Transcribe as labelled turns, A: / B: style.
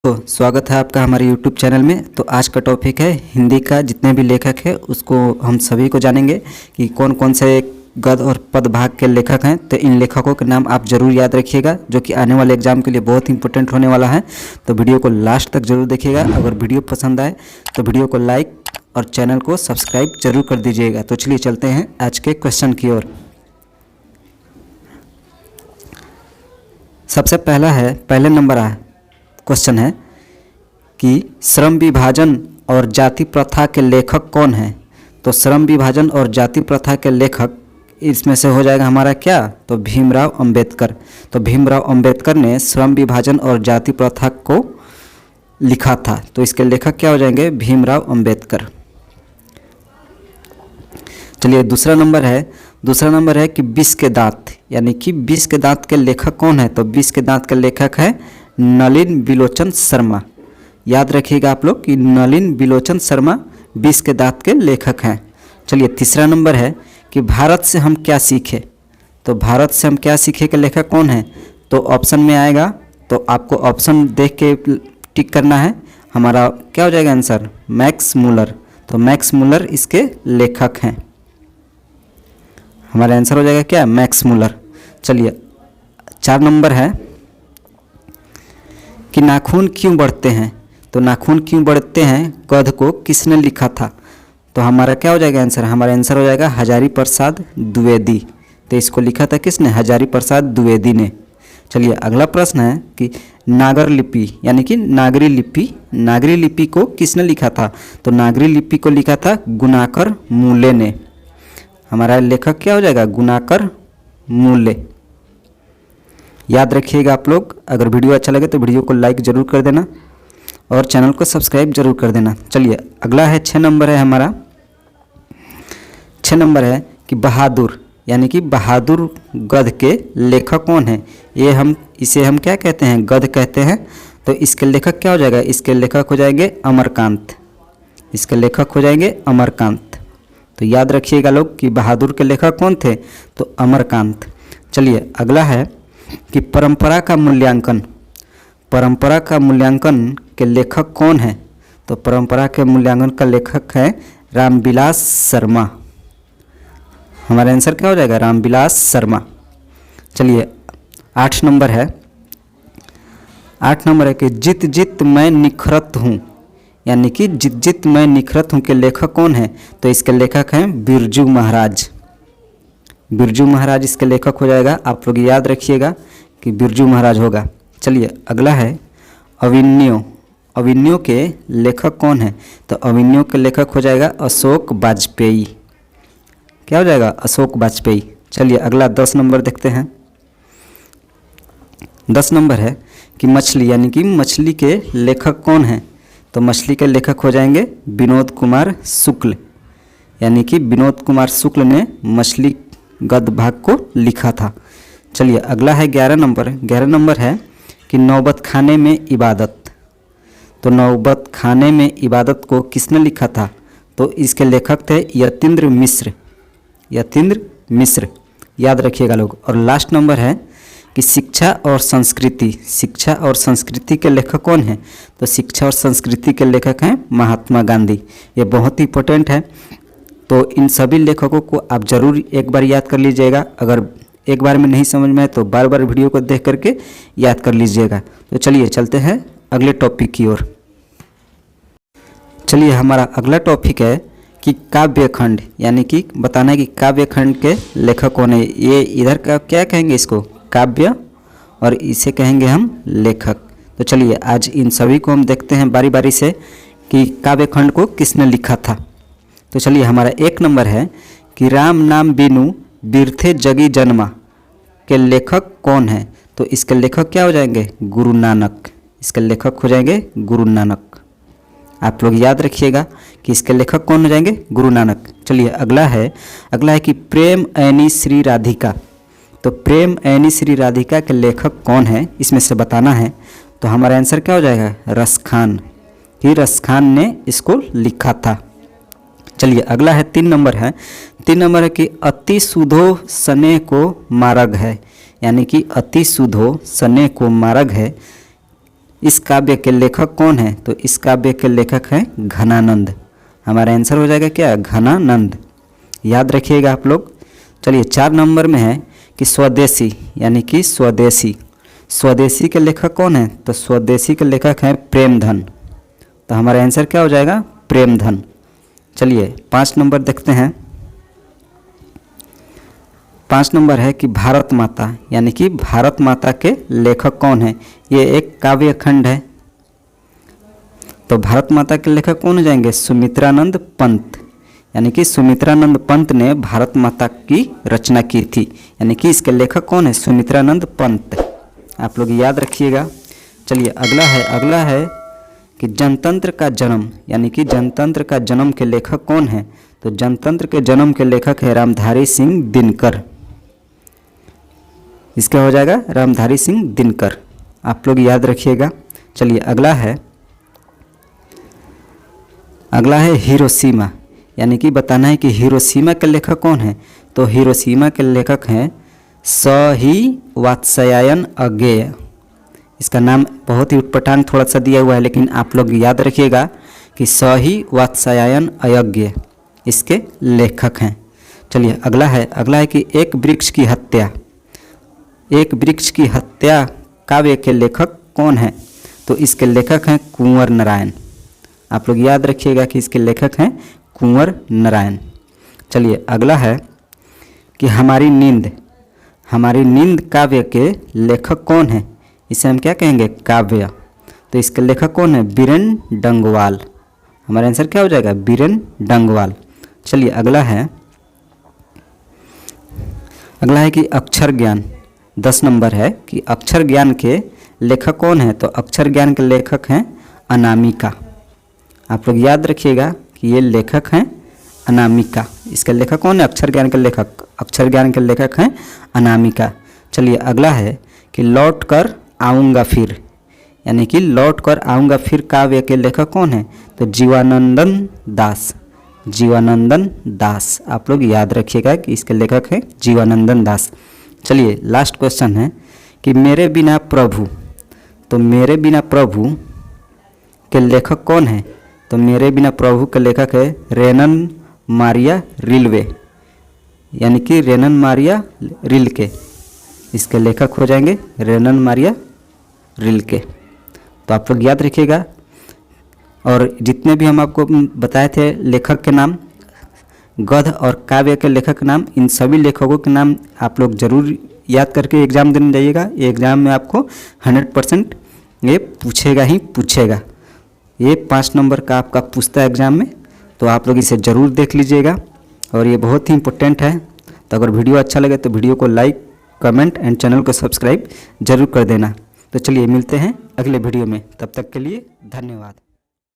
A: तो स्वागत है आपका हमारे YouTube चैनल में। तो आज का टॉपिक है हिंदी का जितने भी लेखक हैं उसको हम सभी को जानेंगे कि कौन कौन से गद्य और पद भाग के लेखक हैं। तो इन लेखकों के नाम आप ज़रूर याद रखिएगा, जो कि आने वाले एग्जाम के लिए बहुत इंपॉर्टेंट होने वाला है। तो वीडियो को लास्ट तक जरूर देखिएगा। अगर वीडियो पसंद आए तो वीडियो को लाइक और चैनल को सब्सक्राइब जरूर कर दीजिएगा। तो चलिए चलते हैं आज के क्वेश्चन की ओर। सबसे पहले नंबर क्वेश्चन है कि श्रम विभाजन और जाति प्रथा के लेखक कौन हैं। तो श्रम विभाजन और जाति प्रथा के लेखक इसमें से हो जाएगा हमारा क्या, तो भीमराव अंबेडकर। तो भीमराव अंबेडकर ने श्रम विभाजन और जाति प्रथा को लिखा था। तो इसके लेखक क्या हो जाएंगे, भीमराव अंबेडकर। चलिए दूसरा नंबर है कि विष के दांत, यानी कि विष के दांत के लेखक कौन है। तो विष के दांत के लेखक है नलिन बिलोचन शर्मा। याद रखिएगा आप लोग कि नलिन बिलोचन शर्मा विष के दांत के लेखक हैं। चलिए तीसरा नंबर है कि भारत से हम क्या सीखे। तो भारत से हम क्या सीखे के लेखक कौन है। तो ऑप्शन में आएगा, तो आपको ऑप्शन देख के टिक करना है। हमारा क्या हो जाएगा आंसर, मैक्स मूलर। तो मैक्स मूलर इसके लेखक हैं। हमारा आंसर हो जाएगा क्या, मैक्स मूलर। चलिए 4 नंबर है कि नाखून क्यों बढ़ते हैं। तो नाखून क्यों बढ़ते हैं गद्य को किसने लिखा था। तो हमारा क्या हो जाएगा आंसर, हमारा आंसर हो जाएगा हजारी प्रसाद द्विवेदी। तो इसको लिखा था किसने, हजारी प्रसाद द्विवेदी ने। चलिए अगला प्रश्न है कि नागर लिपि यानी कि नागरी लिपि को किसने लिखा था। तो नागरी लिपि को लिखा था गुणाकर मूले ने। हमारा लेखक क्या हो जाएगा, गुणाकर मूले। याद रखिएगा आप लोग। अगर वीडियो अच्छा लगे तो वीडियो को लाइक ज़रूर कर देना और चैनल को सब्सक्राइब जरूर कर देना। चलिए अगला है 6 नंबर है हमारा। 6 नंबर है कि बहादुर, यानी कि बहादुर गद्य के लेखक कौन है। इसे हम क्या कहते हैं, गद्य कहते हैं। तो इसके लेखक क्या हो जाएगा, इसके लेखक हो जाएंगे अमरकांत। इसके लेखक हो जाएंगे अमरकांत। तो याद रखिएगा लोग कि बहादुर के लेखक कौन थे, तो अमरकांत। चलिए अगला है कि परंपरा का मूल्यांकन के लेखक कौन है। तो परंपरा के मूल्यांकन का लेखक है रामविलास शर्मा। हमारा आंसर क्या हो जाएगा, रामविलास शर्मा। चलिए 8 नंबर है। 8 नंबर है कि जित जित मैं निखरत हूँ, यानी कि जित जित मैं निखरत हूँ के लेखक कौन है। तो इसके लेखक हैं बिरजू महाराज। बिरजू महाराज इसके लेखक हो जाएगा। आप लोग याद रखिएगा कि बिरजू महाराज होगा। चलिए अगला है अविन्यो। अविन्यो के लेखक कौन है। तो अविन्यो के लेखक हो जाएगा अशोक वाजपेयी। क्या हो जाएगा, अशोक वाजपेयी। चलिए अगला 10 नंबर देखते हैं। 10 नंबर है कि मछली, यानी कि मछली के लेखक कौन है। तो मछली के लेखक हो जाएंगे विनोद कुमार शुक्ल, यानी कि विनोद कुमार शुक्ल ने मछली गद्य भाग को लिखा था। चलिए अगला है 11 नंबर। 11 नंबर है कि नौबत खाने में इबादत। तो नौबत खाने में इबादत को किसने लिखा था। तो इसके लेखक थे यतीन्द्र मिश्र। यतीन्द्र मिश्र, याद रखिएगा लोग। और लास्ट नंबर है कि शिक्षा और संस्कृति। शिक्षा और संस्कृति के लेखक कौन है। तो शिक्षा और संस्कृति के लेखक हैं महात्मा गांधी। ये बहुत ही इंपॉर्टेंट है। तो इन सभी लेखकों को आप जरूर एक बार याद कर लीजिएगा। अगर एक बार में नहीं समझ में आए तो बार बार वीडियो को देख करके याद कर लीजिएगा। तो चलिए चलते हैं अगले टॉपिक की ओर। चलिए हमारा अगला टॉपिक है कि काव्यखंड, यानी कि बताना है कि काव्यखंड के लेखक कौन है। ये इधर का क्या कहेंगे, इसको काव्य, और इसे कहेंगे हम लेखक। तो चलिए आज इन सभी को हम देखते हैं बारी बारी से कि काव्यखंड को किसने लिखा था। तो चलिए हमारा 1 नंबर है कि राम नाम बिनु बिरथे जगी जन्मा के लेखक कौन है। तो इसके लेखक क्या हो जाएंगे, गुरु नानक। इसके लेखक हो जाएंगे गुरु नानक। आप लोग याद रखिएगा कि इसके लेखक कौन हो जाएंगे, गुरु नानक। चलिए अगला है कि प्रेम ऐनी श्री राधिका। तो प्रेम ऐनी श्री राधिका के लेखक कौन है, इसमें से बताना है। तो हमारा आंसर क्या हो जाएगा, रसखान। कि रसखान ने इसको लिखा था। चलिए अगला है 3 नंबर है। 3 नंबर है कि अति सुधो सने को मार्ग है, यानी कि अति सुधो सने को मार्ग है इस काव्य के लेखक कौन है? तो इस काव्य के लेखक हैं घनानंद। हमारा आंसर हो जाएगा क्या? घनानंद। याद रखिएगा आप लोग। चलिए 4 नंबर में है कि स्वदेशी यानी कि स्वदेशी। स्वदेशी के लेखक कौन है? तो स्वदेशी के लेखक हैं प्रेमधन। तो हमारा आंसर क्या हो जाएगा? प्रेमधन। चलिए 5 नंबर देखते हैं। 5 नंबर है कि भारत माता यानी कि भारत माता के लेखक कौन है? ये एक काव्य खंड है। तो भारत माता के लेखक कौन हो जाएंगे? सुमित्रानंद पंत। यानी कि सुमित्रानंद पंत ने भारत माता की रचना की थी। यानी कि इसके लेखक कौन है? सुमित्रानंद पंत। आप लोग याद रखिएगा। चलिए अगला है कि जनतंत्र का जन्म यानी कि जनतंत्र का जन्म के लेखक कौन है? तो जनतंत्र के जन्म के लेखक है रामधारी सिंह दिनकर। इसका हो जाएगा रामधारी सिंह दिनकर। आप लोग याद रखिएगा। चलिए अगला है हिरोशिमा। यानी कि बताना है कि हिरोशिमा के लेखक कौन है? तो हिरोशिमा के लेखक हैं सही वात्स्यायन अज्ञेय। इसका नाम बहुत ही उटपटांग थोड़ा सा दिया हुआ है, लेकिन आप लोग याद रखिएगा कि सही वात्स्यायन अज्ञेय इसके लेखक हैं। चलिए अगला है कि एक वृक्ष की हत्या। एक वृक्ष की हत्या काव्य के लेखक कौन है? तो इसके लेखक हैं कुंवर नारायण। आप लोग याद रखिएगा कि इसके लेखक हैं कुंवर नारायण। चलिए अगला है कि हमारी नींद काव्य के लेखक कौन है? इसे हम क्या कहेंगे? काव्य। तो इसके लेखक कौन है? बीरेन डंगवाल। हमारा आंसर क्या हो जाएगा? बीरेन डंगवाल। चलिए अगला है कि अक्षर ज्ञान। 10 नंबर है कि अक्षर ज्ञान के लेखक कौन है? तो अक्षर ज्ञान के लेखक हैं अनामिका। आप लोग याद रखिएगा कि ये लेखक हैं अनामिका। इसके लेखक कौन है? अक्षर ज्ञान के लेखक हैं अनामिका। चलिए अगला है कि लौट कर आऊँगा फिर। यानी कि लौट कर आऊँगा फिर काव्य के लेखक कौन है? तो जीवानंदन दास। आप लोग याद रखिएगा कि इसके लेखक हैं जीवानंदन दास। चलिए लास्ट क्वेश्चन है कि मेरे बिना प्रभु। तो मेरे बिना प्रभु के लेखक कौन है? तो मेरे बिना प्रभु के लेखक है रेनन मारिया रिल्वे। यानी कि रेनन मारिया रिल्के। इसके लेखक हो जाएंगे रेनन मारिया रिल्के। तो आप लोग याद रखिएगा। और जितने भी हम आपको बताए थे लेखक के नाम, गद्य और काव्य के लेखक नाम, इन सभी लेखकों के नाम आप लोग जरूर याद करके एग्ज़ाम देने जाइएगा। ये एग्ज़ाम में आपको 100% ये पूछेगा। ये 5 नंबर का आपका पूछता है एग्ज़ाम में। तो आप लोग इसे ज़रूर देख लीजिएगा और ये बहुत ही इंपॉर्टेंट है। तो अगर वीडियो अच्छा लगे तो वीडियो को लाइक, कमेंट एंड चैनल को सब्सक्राइब जरूर कर देना। तो चलिए मिलते हैं अगले वीडियो में। तब तक के लिए धन्यवाद।